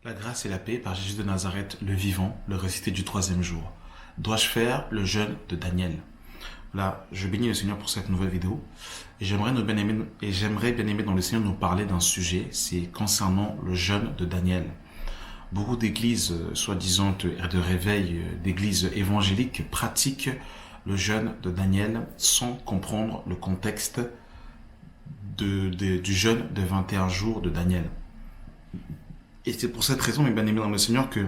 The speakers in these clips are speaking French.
La grâce et la paix par Jésus de Nazareth, le vivant, le ressuscité du troisième jour. Dois-je faire le jeûne de Daniel? Là, je bénis le Seigneur pour cette nouvelle vidéo. Et j'aimerais bien aimer dans le Seigneur nous parler d'un sujet, c'est concernant le jeûne de Daniel. Beaucoup d'églises, soi-disant de réveil, d'églises évangéliques, pratiquent le jeûne de Daniel sans comprendre le contexte du jeûne de 21 jours de Daniel. Et c'est pour cette raison, mes bien-aimés dans le Seigneur, que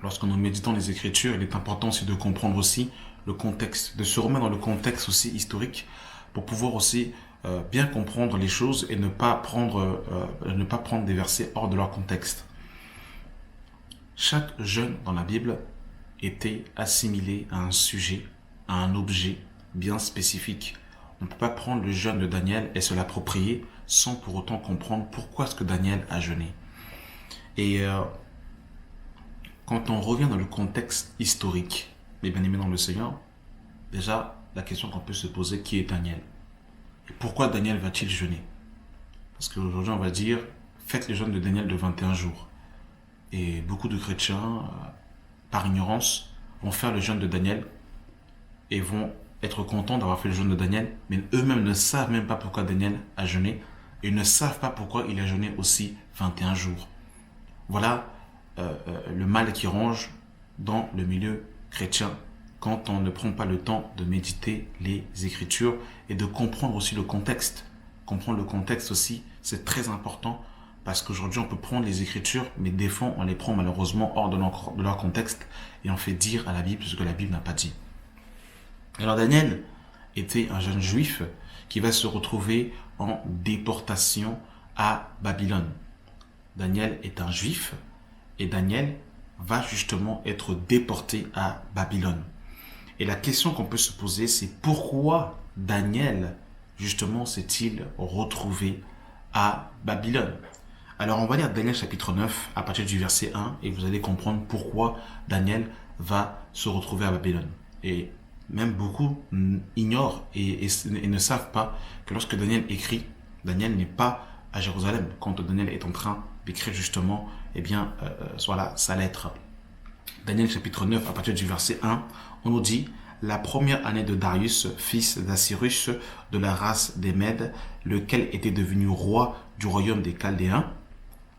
lorsque nous méditons les Écritures, il est important aussi de comprendre aussi le contexte, de se remettre dans le contexte aussi historique pour pouvoir aussi bien comprendre les choses et ne pas prendre des versets hors de leur contexte. Chaque jeûne dans la Bible était assimilé à un sujet, à un objet bien spécifique. On ne peut pas prendre le jeûne de Daniel et se l'approprier sans pour autant comprendre pourquoi est-ce que Daniel a jeûné. Et quand on revient dans le contexte historique, mes bien-aimés dans le Seigneur, déjà, la question qu'on peut se poser, qui est Daniel? Et pourquoi Daniel va-t-il jeûner? Parce qu'aujourd'hui, on va dire, faites le jeûne de Daniel de 21 jours. Et beaucoup de chrétiens, par ignorance, vont faire le jeûne de Daniel et vont être contents d'avoir fait le jeûne de Daniel, mais eux-mêmes ne savent même pas pourquoi Daniel a jeûné et ne savent pas pourquoi il a jeûné aussi 21 jours. Voilà le mal qui ronge dans le milieu chrétien quand on ne prend pas le temps de méditer les Écritures et de comprendre aussi le contexte. Comprendre le contexte aussi, c'est très important parce qu'aujourd'hui on peut prendre les Écritures, mais des fois on les prend malheureusement hors de leur contexte et on fait dire à la Bible ce que la Bible n'a pas dit. Alors Daniel était un jeune juif qui va se retrouver en déportation à Babylone. Daniel est un juif et Daniel va justement être déporté à Babylone. Et la question qu'on peut se poser, c'est pourquoi Daniel, justement, s'est-il retrouvé à Babylone? Alors on va lire Daniel chapitre 9 à partir du verset 1 et vous allez comprendre pourquoi Daniel va se retrouver à Babylone. Et même beaucoup ignorent et ne savent pas que lorsque Daniel écrit, Daniel n'est pas à Jérusalem quand Daniel est en train d'écrire justement sa lettre. Daniel chapitre 9 à partir du verset 1, on nous dit: la première année de Darius, fils d'Assyrus, de la race des Mèdes, lequel était devenu roi du royaume des Chaldéens,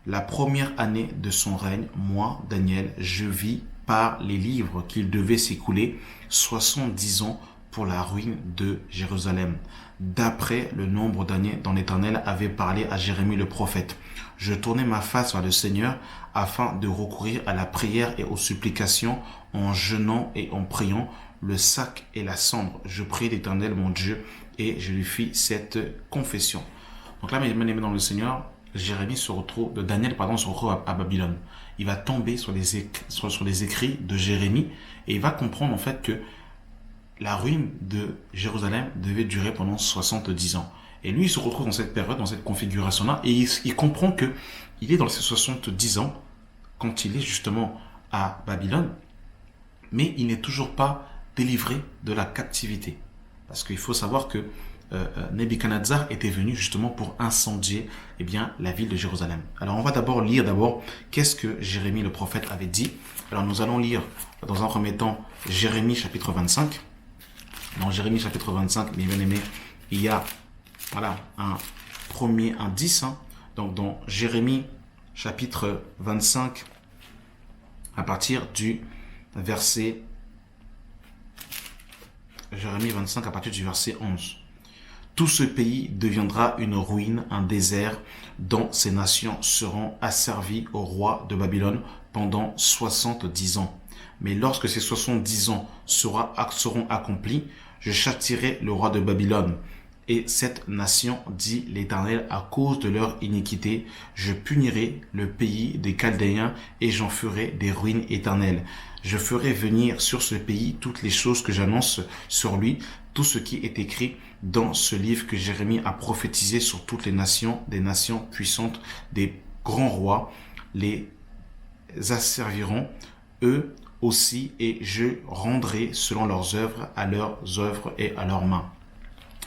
la première année de son règne, moi, Daniel, je vis par les livres qu'il devait s'écouler 70 ans pour la ruine de Jérusalem, d'après le nombre d'années dont l'Éternel avait parlé à Jérémie le prophète. Je tournai ma face vers le Seigneur afin de recourir à la prière et aux supplications en jeûnant et en priant, le sac et la cendre. Je priai l'Éternel mon Dieu et je lui fis cette confession. Donc là, mes bien-aimés dans le Seigneur, Daniel se retrouve à Babylone. Il va tomber sur les écrits de Jérémie et il va comprendre en fait que la ruine de Jérusalem devait durer pendant 70 ans. Et lui, il se retrouve dans cette période, dans cette configuration-là, et il comprend que il est dans ces 70 ans quand il est justement à Babylone, mais il n'est toujours pas délivré de la captivité. Parce qu'il faut savoir que Nebuchadnezzar était venu justement pour incendier la ville de Jérusalem. Alors on va lire qu'est-ce que Jérémie le prophète avait dit. Alors nous allons lire dans un premier temps Jérémie chapitre 25. Dans Jérémie chapitre 25, mes bien-aimés, il y a un premier indice. Donc dans Jérémie chapitre 25, à partir du verset Jérémie 25 à partir du verset 11. Tout ce pays deviendra une ruine, un désert, dont ces nations seront asservies au roi de Babylone pendant 70 ans. Mais lorsque ces 70 ans seront accomplis, je châtierai le roi de Babylone et cette nation, dit l'Éternel, à cause de leur iniquité. Je punirai le pays des Chaldéens et j'en ferai des ruines éternelles. Je ferai venir sur ce pays toutes les choses que j'annonce sur lui, tout ce qui est écrit dans ce livre que Jérémie a prophétisé sur toutes les nations, des nations puissantes, des grands rois, les asserviront, eux aussi, et je rendrai selon leurs œuvres et à leurs mains.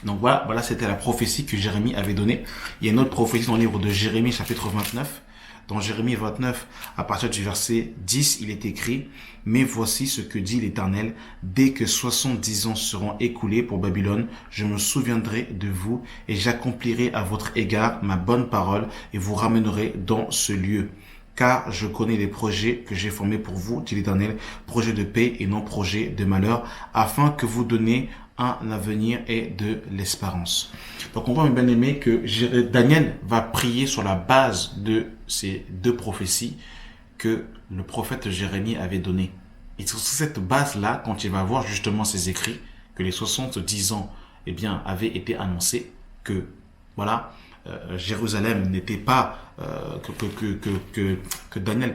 Donc voilà, c'était la prophétie que Jérémie avait donnée. Il y a une autre prophétie dans le livre de Jérémie chapitre 29, Dans Jérémie 29, à partir du verset 10, il est écrit: mais voici ce que dit l'Éternel, dès que 70 ans seront écoulés pour Babylone, je me souviendrai de vous et j'accomplirai à votre égard ma bonne parole et vous ramènerai dans ce lieu. Car je connais les projets que j'ai formés pour vous, dit l'Éternel, projets de paix et non projets de malheur, afin que vous donniez un avenir et de l'espérance. Donc on voit, mes bien-aimés, que Daniel va prier sur la base de ces deux prophéties que le prophète Jérémie avait données. Et sur cette base-là, quand il va voir justement ces écrits, que les 70 ans, eh bien, avaient été annoncés, que, voilà, Jérusalem n'était pas, que Daniel,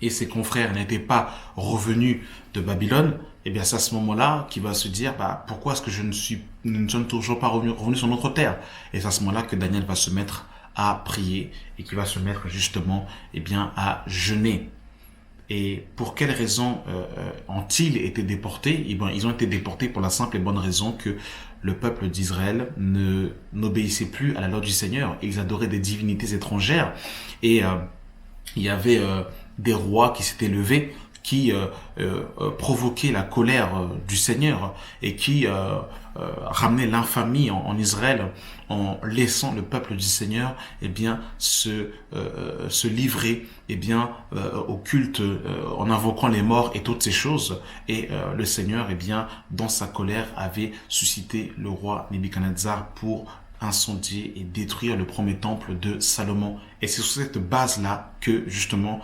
et ses confrères n'étaient pas revenus de Babylone, eh bien, c'est à ce moment-là qu'il va se dire, pourquoi est-ce que nous ne sommes toujours pas revenus sur notre terre? Et c'est à ce moment-là que Daniel va se mettre à prier et qui va se mettre justement, eh bien, à jeûner. Et pour quelles raisons ont-ils été déportés? Eh bien, ils ont été déportés pour la simple et bonne raison que le peuple d'Israël n'obéissait plus à la loi du Seigneur. Ils adoraient des divinités étrangères et il y avait des rois qui s'étaient levés, qui provoquaient la colère du Seigneur et qui ramenaient l'infamie en Israël en laissant le peuple du Seigneur se livrer au culte en invoquant les morts et toutes ces choses. Et le Seigneur dans sa colère avait suscité le roi Nebuchadnezzar pour incendier et détruire le premier temple de Salomon. Et c'est sur cette base-là que, justement,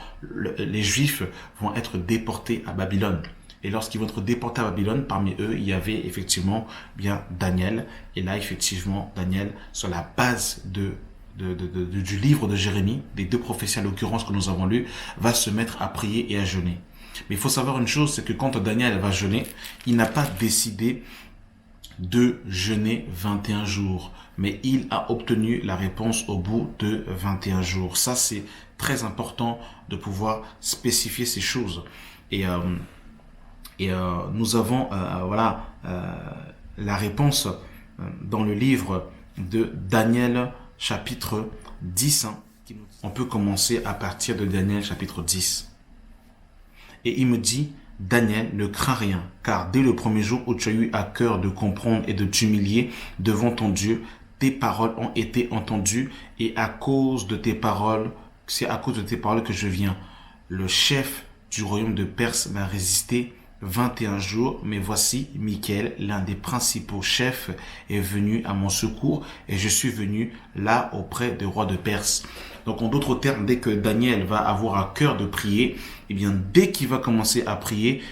les Juifs vont être déportés à Babylone. Et lorsqu'ils vont être déportés à Babylone, parmi eux, il y avait effectivement Daniel. Et là, effectivement, Daniel, sur la base du livre de Jérémie, des deux prophéties à l'occurrence que nous avons lues, va se mettre à prier et à jeûner. Mais il faut savoir une chose, c'est que quand Daniel va jeûner, il n'a pas décidé de jeûner 21 jours. Mais il a obtenu la réponse au bout de 21 jours. Ça, c'est très important de pouvoir spécifier ces choses. Et nous avons la réponse dans le livre de Daniel chapitre 10. On peut commencer à partir de Daniel chapitre 10. Et il me dit: Daniel, ne crains rien, car dès le premier jour où tu as eu à cœur de comprendre et de t'humilier devant ton Dieu, tes paroles ont été entendues et c'est à cause de tes paroles que je viens. Le chef du royaume de Perse m'a résisté 21 jours, mais voici Michael, l'un des principaux chefs, est venu à mon secours et je suis venu là auprès du roi de Perse. Donc en d'autres termes, dès que Daniel va avoir à cœur de prier, dès qu'il va commencer à prier,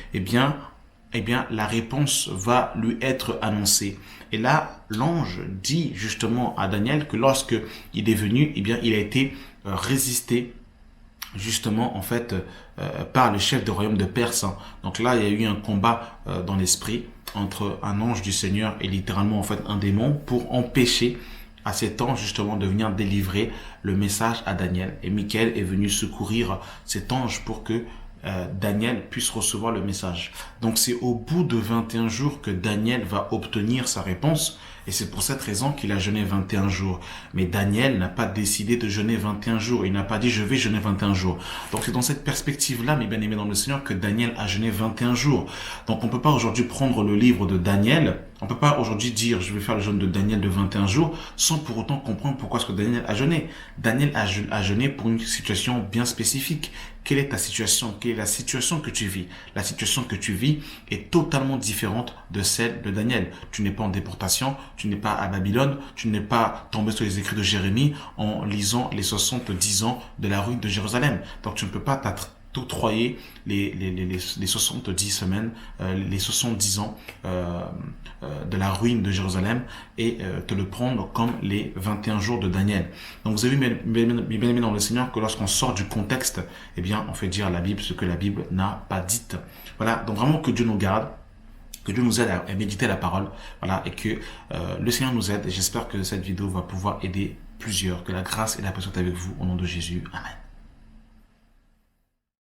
la réponse va lui être annoncée. Et là, l'ange dit justement à Daniel que lorsque il est venu, il a été résisté justement par le chef du royaume de Perse. Donc là, il y a eu un combat dans l'esprit entre un ange du Seigneur et littéralement un démon pour empêcher à cet ange justement de venir délivrer le message à Daniel. Et Michael est venu secourir cet ange pour que Daniel puisse recevoir le message. Donc c'est au bout de 21 jours que Daniel va obtenir sa réponse. Et c'est pour cette raison qu'il a jeûné 21 jours. Mais Daniel n'a pas décidé de jeûner 21 jours. Il n'a pas dit je vais jeûner 21 jours. Donc c'est dans cette perspective-là, mes bien-aimés dans le Seigneur, que Daniel a jeûné 21 jours. Donc on ne peut pas aujourd'hui prendre le livre de Daniel. On ne peut pas aujourd'hui dire je vais faire le jeûne de Daniel de 21 jours sans pour autant comprendre pourquoi est-ce que Daniel a jeûné. Daniel a jeûné pour une situation bien spécifique. Quelle est ta situation? Quelle est la situation que tu vis? La situation que tu vis est totalement différente de celle de Daniel. Tu n'es pas en déportation, tu n'es pas à Babylone, tu n'es pas tombé sur les écrits de Jérémie en lisant les 70 ans de la ruine de Jérusalem. Donc tu ne peux pas t'octroyer les 70 semaines, les 70 ans de la ruine de Jérusalem et te le prendre comme les 21 jours de Daniel. Donc vous avez vu, bien aimé dans le Seigneur, que lorsqu'on sort du contexte, on fait dire à la Bible ce que la Bible n'a pas dit. Voilà, donc vraiment que Dieu nous garde, que Dieu nous aide à méditer la parole, et que le Seigneur nous aide. Et j'espère que cette vidéo va pouvoir aider plusieurs. Que la grâce et la paix soient avec vous au nom de Jésus. Amen.